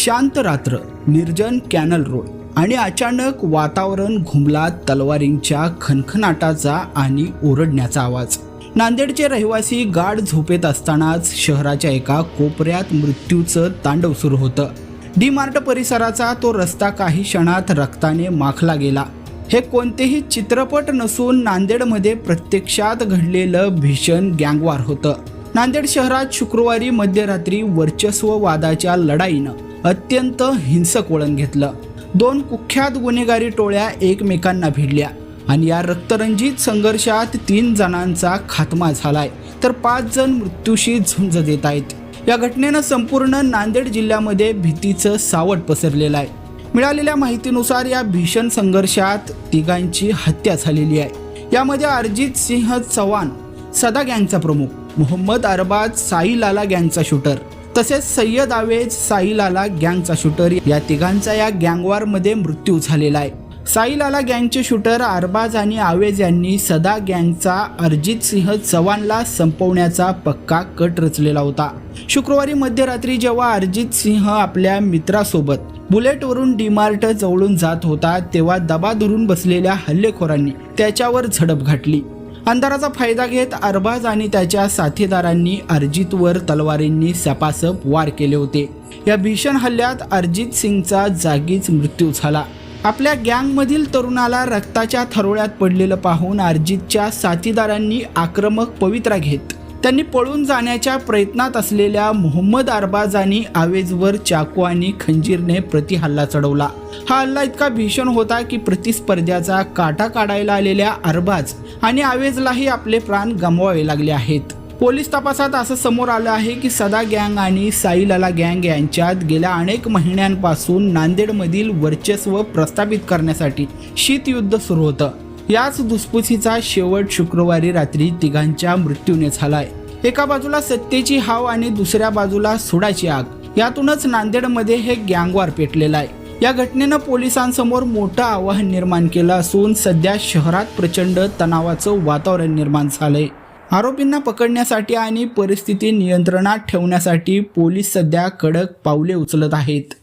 शांत रात्र, निर्जन कॅनल रोड आणि अचानक वातावरण घुमला तलवारींच्या खनखनाटाचा आणि ओरडण्याचा आवाज। नांदेडचे रहिवासी गाढ झोपेत असतानाच शहराच्या एका कोपऱ्यात मृत्यूचं तांडव सुरू होतं। डी मार्ट परिसराचा तो रस्ता काही क्षणात रक्ताने माखला गेला। हे कोणतेही चित्रपट नसून नांदेडमध्ये प्रत्यक्षात घडलेलं भीषण गँगवॉर होतं। नांदेड शहरात शुक्रवारी मध्यरात्री वर्चस्ववादाच्या लढाईनं अत्यंत हिंसक वळण घेतलं। दोन कुख्यात गुन्हेगारी टोळ्या एकमेकांना भिडल्या आणि या रक्तरंजित संघर्षात 3 जणांचा खात्मा झालाय, तर 5 जण मृत्यूशी झुंज देत आहेत। या घटनेनं संपूर्ण नांदेड जिल्ह्यामध्ये भीतीचं सावट पसरलेलं आहे। मिळालेल्या माहितीनुसार या भीषण संघर्षात 3घांची हत्या झालेली आहे। यामध्ये अर्जित सिंह चव्हाण सदा गँगचा प्रमुख, मोहम्मद अरबाज साईलाला गँगचा शूटर, तसेच सय्यद आवेज साईलाला गँगचा शूटर, या 3घांचा या गँगवॉरमध्ये मृत्यू झालेला आहे। साईलाला गँगचे शूटर अरबाज आणि आवेज यांनी सदा गँगचा अर्जित सिंह चव्हाणला संपवण्याचा पक्का कट रचलेला होता। शुक्रवारी मध्यरात्री जेव्हा अर्जित सिंह आपल्या मित्रासोबत बुलेटवरून डीमार्ट जवळून जात होता, तेव्हा दबा धरून बसलेल्या हल्लेखोरांनी त्याच्यावर झडप घातली। अंधाराचा फायदा घेत अरबाज आणि त्याच्या साथीदारांनी अर्जितवर तलवारींनी सपासप वार केले होते। या भीषण हल्ल्यात अर्जित सिंगचा जागीच मृत्यू झाला। आपल्या गँगमधील तरुणाला रक्ताच्या थरोळ्यात पडलेलं पाहून अर्जितच्या साथीदारांनी आक्रमक पवित्रा घेत त्यांनी पळून जाण्याच्या प्रयत्नात असलेल्या मोहम्मद अरबाज आणि आवेजवर चाकू आणि खंजीरने प्रतिहल्ला चढवला। हा हल्ला इतका भीषण होता की प्रतिस्पर्ध्याचा काटा काढायला आलेल्या अरबाज आणि आवेजलाही आपले प्राण गमवावे लागले आहेत। पोलीस तपासात असं समोर आलं आहे की सदा गँग आणि साईलाला गँग यांच्यात गेल्या अनेक महिन्यांपासून नांदेडमधील वर्चस्व प्रस्थापित करण्यासाठी शीतयुद्ध सुरू होतं। याच धुसफुसीचा शेवट शुक्रवारी रात्री 3घांच्या मृत्यूने झालाय। एका बाजूला सत्तेची हाव आणि दुसऱ्या बाजूला सुडाची आग, यातूनच नांदेडमध्ये हे गँगवॉर पेटलेलं आहे। या घटनेनं पोलिसांसमोर मोठं आव्हान निर्माण केलं असून सध्या शहरात प्रचंड तणावाचं वातावरण निर्माण झालंय। आरोपींना पकडण्यासाठी आणि परिस्थिती नियंत्रणात ठेवण्यासाठी पोलीस सध्या कडक पावले उचलत आहेत।